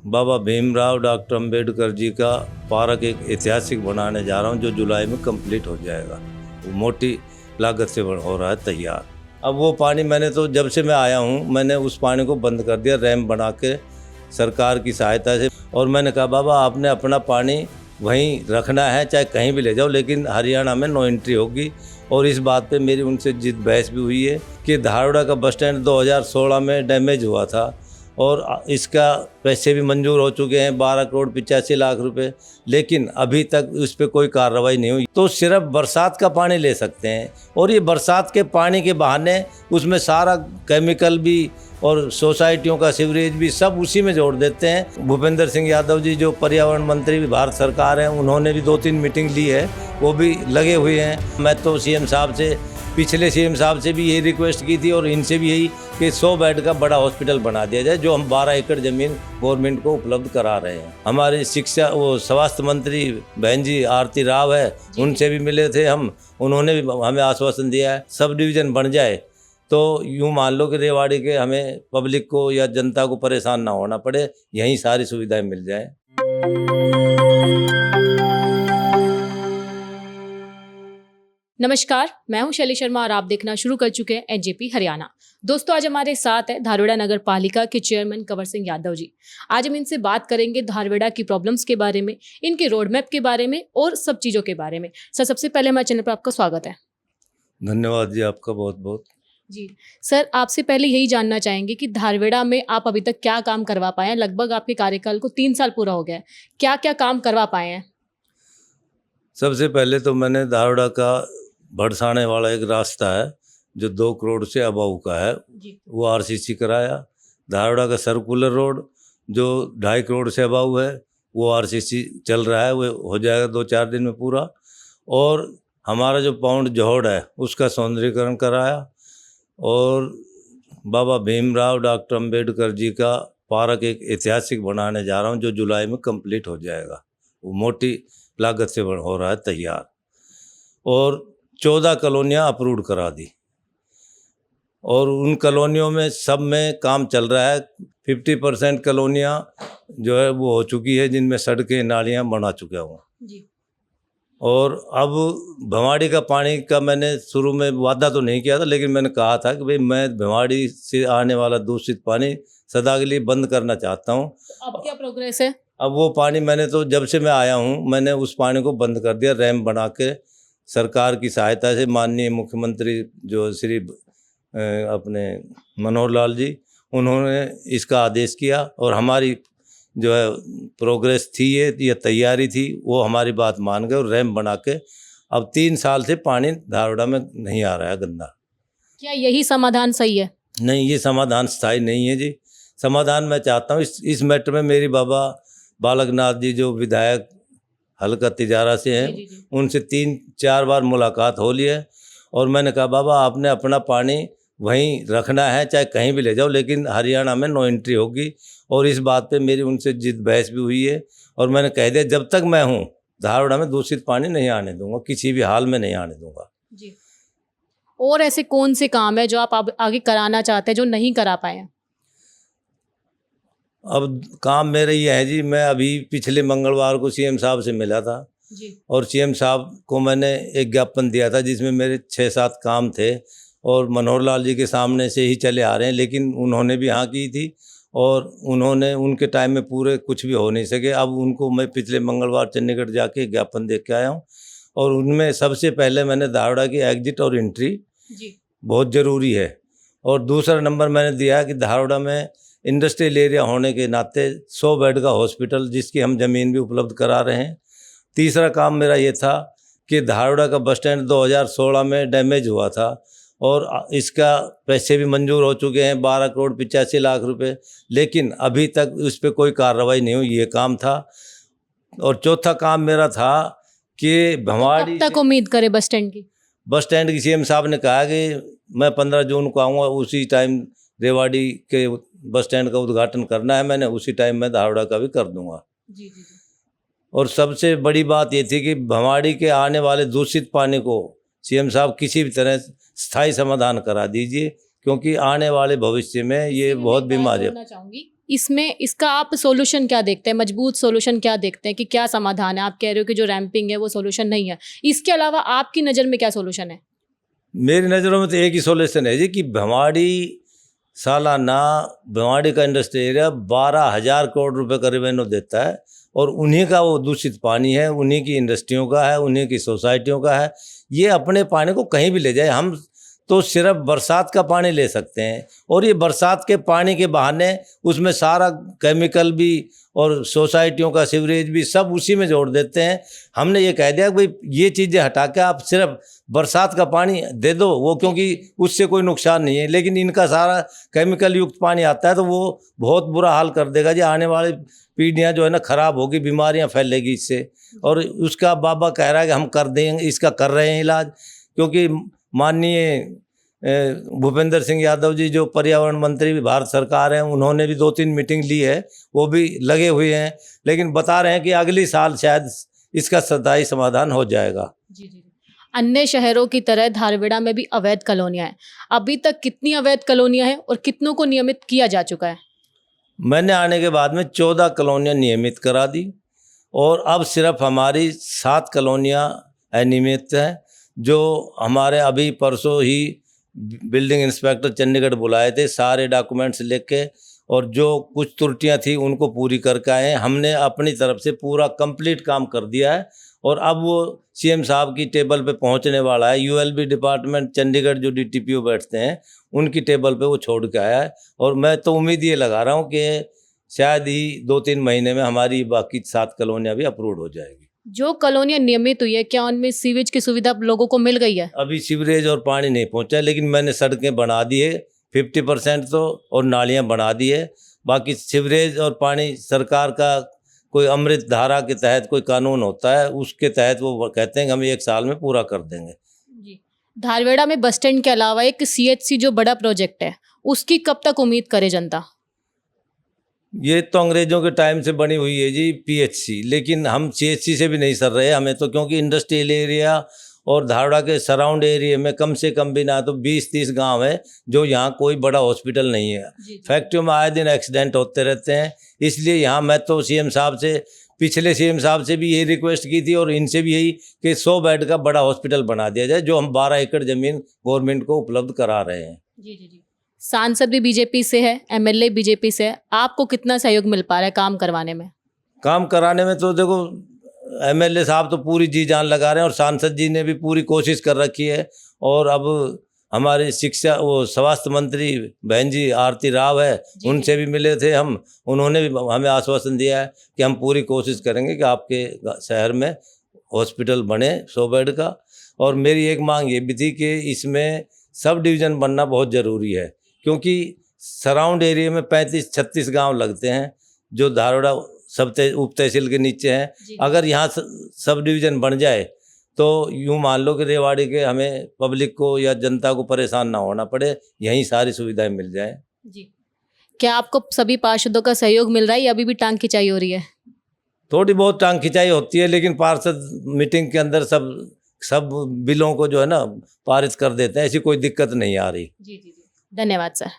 बाबा Bhimrao doctor Ambedkar ji का park एक ऐतिहासिक बनाने जा रहा हूँ, जो जुलाई में कंप्लीट हो जाएगा। वो मोटी लागत से हो रहा है तैयार। अब वो पानी मैंने तो जब से मैं आया हूँ मैंने उस पानी को बंद कर दिया रैम्प बना के सरकार की सहायता से। और मैंने कहा बाबा आपने अपना पानी वहीं रखना है, चाहे कहीं भी ले जाओ, लेकिन हरियाणा में नो एंट्री होगी। और इस बात पे मेरी उनसे जिद बहस भी हुई है कि धारवाड़ा का बस स्टैंड 2016 में डैमेज हुआ था और इसका पैसे भी मंजूर हो चुके हैं 12 करोड़ 85 लाख रुपए, लेकिन अभी तक उस पर कोई कार्रवाई नहीं हुई। तो सिर्फ बरसात का पानी ले सकते हैं और ये बरसात के पानी के बहाने उसमें सारा केमिकल भी और सोसाइटियों का सीवरेज भी सब उसी में जोड़ देते हैं। भूपेंद्र सिंह यादव जी जो पर्यावरण मंत्री भारत सरकार हैं, उन्होंने भी 2-3 मीटिंग ली है, वो भी लगे हुए हैं। मैं तो सीएम साहब से, पिछले सीएम साहब से भी यही रिक्वेस्ट की थी और इनसे भी यही कि 100 बेड का बड़ा हॉस्पिटल बना दिया जाए, जो हम 12 एकड़ ज़मीन गवर्नमेंट को उपलब्ध करा रहे हैं। हमारे शिक्षा स्वास्थ्य मंत्री बहन जी आरती राव है, उनसे भी मिले थे हम, उन्होंने भी हमें आश्वासन दिया है सब डिवीज़न बन जाए तो यूँ मान लो कि रेवाड़ी के हमें पब्लिक को या जनता को परेशान ना होना पड़े, यहीं सारी सुविधाएं मिल जाएं। नमस्कार, मैं हूं शैली शर्मा और आप देखना शुरू कर चुके हैं एनजेपी हरियाणा। दोस्तों, आज हमारे साथ है धारवाड़ा नगर पालिका के चेयरमैन कंवर सिंह यादव जी। आज हम इनसे बात करेंगे धारवाड़ा की प्रॉब्लम्स के बारे में, इनके रोड मैप के बारे में और सब चीज़ों के बारे में। सर, सबसे पहले हमारे चैनल पर आपका स्वागत है। धन्यवाद जी, आपका बहुत बहुत। जी सर, आपसे पहले यही जानना चाहेंगे कि धारवाड़ा में आप अभी तक क्या काम करवा पाए हैं। लगभग आपके कार्यकाल को 3 साल पूरा हो गया है, क्या क्या काम करवा पाए हैं? सबसे पहले तो मैंने धारवाड़ा का भड़साने वाला एक रास्ता है जो 2 करोड़ से अबव का है, वो आरसीसी कराया। धारवाड़ा का सर्कुलर रोड जो 2.5 करोड़ से अबव है, वो आरसीसी चल रहा है, वो हो जाएगा 2-4 दिन में पूरा। और हमारा जो पाउंड जोहड़ है उसका सौंदर्यीकरण कराया। और बाबा भीमराव डॉक्टर अंबेडकर जी का पार्क एक ऐतिहासिक बनाने जा रहा हूँ, जो जुलाई में कंप्लीट हो जाएगा। वो मोटी लागत से हो रहा है तैयार। और 14 कॉलोनियाँ अप्रूव करा दी और उन कॉलोनियों में सब में काम चल रहा है। 50% कॉलोनियाँ जो है वो हो चुकी है, जिनमें सड़कें नालियाँ बना चुका हूँ। और अब भिवाड़ी का पानी का मैंने शुरू में वादा तो नहीं किया था, लेकिन मैंने कहा था कि भाई मैं भिवाड़ी से आने वाला दूषित पानी सदा के लिए बंद करना चाहता हूँ। अब क्या प्रोग्रेस है? अब वो पानी मैंने तो जब से मैं आया हूँ मैंने उस पानी को बंद कर दिया रैम्प बना के सरकार की सहायता से। माननीय मुख्यमंत्री जो श्री अपने मनोहर लाल जी, उन्होंने इसका आदेश किया और हमारी जो है प्रोग्रेस थी, ये तैयारी थी, वो हमारी बात मान गए और रैम्प बना के अब 3 साल से पानी धारवाड़ा में नहीं आ रहा है गंदा। क्या यही समाधान सही है? नहीं, ये समाधान स्थायी नहीं है जी। समाधान मैं चाहता हूँ इस मैटर में मेरी बाबा बालकनाथ जी जो विधायक हल्का तिजारा से हैं, उनसे 3-4 बार मुलाकात हो ली है और मैंने कहा बाबा आपने अपना पानी वहीं रखना है, चाहे कहीं भी ले जाओ, लेकिन हरियाणा में नो एंट्री होगी। और इस बात पे मेरी उनसे जिद बहस भी हुई है और मैंने कह दिया जब तक मैं हूँ धारवाड़ा में दूषित पानी नहीं आने दूंगा, किसी भी हाल में नहीं आने दूंगा जी। और ऐसे कौन से काम है जो आप आगे कराना चाहते हैं जो नहीं करा पाए हैं? अब काम मेरा ये है जी, मैं अभी पिछले मंगलवार को सीएम साहब से मिला था जी। और सीएम साहब को मैंने एक ज्ञापन दिया था जिसमें मेरे 6-7 काम थे और मनोहर लाल जी के सामने से ही चले आ रहे हैं, लेकिन उन्होंने भी हाँ की थी और उन्होंने उनके टाइम में पूरे कुछ भी हो नहीं सके। अब उनको मैं पिछले मंगलवार चंडीगढ़ जाके ज्ञापन दे के आया हूँ और उनमें सबसे पहले मैंने धारवाड़ा की एग्जिट और एंट्री जी बहुत ज़रूरी है। और दूसरा नंबर मैंने दिया है कि धारवाड़ा में इंडस्ट्रियल एरिया होने के नाते 100 बेड का हॉस्पिटल जिसकी हम ज़मीन भी उपलब्ध करा रहे हैं। तीसरा काम मेरा ये था कि धारवाड़ा का बस स्टैंड 2016 में डैमेज हुआ था और इसका पैसे भी मंजूर हो चुके हैं 12 करोड़ 85 लाख रुपए, लेकिन अभी तक उस पर कोई कार्रवाई नहीं हुई। ये काम था। और चौथा काम मेरा था कि भिवाड़ी तक उम्मीद करे बस स्टैंड की? बस स्टैंड की सीएम साहब ने कहा कि मैं 15 जून को आऊँगा, उसी टाइम रेवाड़ी के बस स्टैंड का उद्घाटन करना है मैंने, उसी टाइम मैं धारवाड़ा का भी कर दूंगा जी। और सबसे बड़ी बात ये थी कि भिवाड़ी के आने वाले दूषित पानी को सीएम साहब किसी भी तरह स्थायी समाधान करा दीजिए, क्योंकि आने वाले भविष्य में ये बहुत बीमारी है। चाहूंगी इसमें इसका आप सॉल्यूशन क्या देखते हैं, मजबूत सॉल्यूशन क्या देखते हैं कि क्या समाधान है? आप कह रहे हो कि जो रैंपिंग है वो सॉल्यूशन नहीं है, इसके अलावा आपकी नज़र में क्या सॉल्यूशन है? मेरी नज़रों में तो एक ही सॉल्यूशन है जी कि भिवाड़ी सालाना भिवाड़ी का इंडस्ट्री एरिया 12,000 करोड़ रुपए का रेवेन्यू देता है और उन्हीं का वो दूषित पानी है, उन्हीं की इंडस्ट्रियों का है, उन्हीं की सोसाइटियों का है। ये अपने पानी को कहीं भी ले जाए, हम तो सिर्फ बरसात का पानी ले सकते हैं और ये बरसात के पानी के बहाने उसमें सारा केमिकल भी और सोसाइटियों का सीवरेज भी सब उसी में जोड़ देते हैं। हमने ये कह दिया कि भाई ये चीज़ें हटा के आप सिर्फ बरसात का पानी दे दो, वो क्योंकि उससे कोई नुकसान नहीं है, लेकिन इनका सारा केमिकल युक्त पानी आता है तो वो बहुत बुरा हाल कर देगा जी। आने वाली पीढ़ियाँ जो है ना खराब होगी, बीमारियाँ फैलेगी इससे। और उसका बाबा कह रहा है कि हम कर देंगे, इसका कर रहे हैं इलाज, क्योंकि माननीय भूपेंद्र सिंह यादव जी जो पर्यावरण मंत्री भारत सरकार हैं, उन्होंने भी 2-3 मीटिंग ली है, वो भी लगे हुए हैं, लेकिन बता रहे हैं कि अगली साल शायद इसका स्थायी समाधान हो जाएगा। जी जी। अन्य शहरों की तरह धारवेड़ा में भी अवैध कॉलोनियां हैं। अभी तक कितनी अवैध कॉलोनियां हैं और कितनों को नियमित किया जा चुका है? मैंने आने के बाद में 14 कॉलोनियाँ नियमित करा दी और अब सिर्फ हमारी 7 कॉलोनियाँ अनियमित हैं, जो हमारे अभी परसों ही बिल्डिंग इंस्पेक्टर चंडीगढ़ बुलाए थे सारे डॉक्यूमेंट्स लेके, और जो कुछ त्रुटियां थी उनको पूरी करके आए हैं। हमने अपनी तरफ से पूरा कंप्लीट काम कर दिया है और अब वो सीएम साहब की टेबल पे पहुंचने वाला है। यूएलबी डिपार्टमेंट चंडीगढ़ जो डीटीपीओ बैठते हैं उनकी टेबल पे वो छोड़ के आया है और मैं तो उम्मीद ये लगा रहा हूँ कि शायद ही 2-3 महीने में हमारी बाकी 7 कॉलोनियाँ भी अप्रूव हो जाएगी। जो कॉलोनियां नियमित हुई है, क्या उनमें सीवेज की सुविधा लोगों को मिल गई है? अभी सीवरेज और पानी नहीं पहुंचा, लेकिन मैंने सड़कें बना दी है 50% तो, और नालियां बना दी है। बाकी सीवरेज और पानी सरकार का कोई अमृत धारा के तहत कोई कानून होता है, उसके तहत वो कहते हैं कि हम 1 साल में पूरा कर देंगे। जी। धारवेड़ा में बस स्टैंड के अलावा एक सीएचसी जो बड़ा प्रोजेक्ट है, उसकी कब तक उम्मीद करे जनता? ये तो अंग्रेजों के टाइम से बनी हुई है जी पीएचसी, लेकिन हम सीएचसी से भी नहीं सर रहे हमें तो, क्योंकि इंडस्ट्रियल एरिया और धारवाड़ा के सराउंड एरिया में कम से कम भी ना तो 20-30 गांव है जो यहाँ कोई बड़ा हॉस्पिटल नहीं है। फैक्ट्रियों में आए दिन एक्सीडेंट होते रहते हैं, इसलिए यहाँ मैं तो सीएम साहब से, पिछले सीएम साहब से भी यही रिक्वेस्ट की थी और इनसे भी यही कि 100 बेड का बड़ा हॉस्पिटल बना दिया जाए, जो हम 12 एकड़ ज़मीन गवर्नमेंट को उपलब्ध करा रहे हैं। जी जी जी। सांसद भी बीजेपी से है, एमएलए बीजेपी से है, आपको कितना सहयोग मिल पा रहा है काम करवाने में? काम कराने में तो देखो एमएलए साहब तो पूरी जी जान लगा रहे हैं और सांसद जी ने भी पूरी कोशिश कर रखी है। और अब हमारी शिक्षा वो स्वास्थ्य मंत्री बहन जी आरती राव है, उनसे भी मिले थे हम, उन्होंने भी हमें आश्वासन दिया है कि हम पूरी कोशिश करेंगे कि आपके शहर में हॉस्पिटल बने 100 बेड का। और मेरी एक मांग ये भी थी कि इसमें सब डिवीज़न बनना बहुत ज़रूरी है, क्योंकि सराउंड एरिया में 35-36 गांव लगते हैं जो धारवाड़ा सब उप तहसील के नीचे हैं। अगर यहाँ सब डिवीज़न बन जाए तो यूँ मान लो कि रेवाड़ी के हमें पब्लिक को या जनता को परेशान ना होना पड़े, यहीं सारी सुविधाएं मिल जाएं। जी। क्या आपको सभी पार्षदों का सहयोग मिल रहा है या अभी भी टांग खिंचाई हो रही है? थोड़ी बहुत टांग खिंचाई होती है, लेकिन पार्षद मीटिंग के अंदर सब बिलों को जो है ना पारित कर देते हैं, ऐसी कोई दिक्कत नहीं आ रही। जी जी जी। धन्यवाद सर।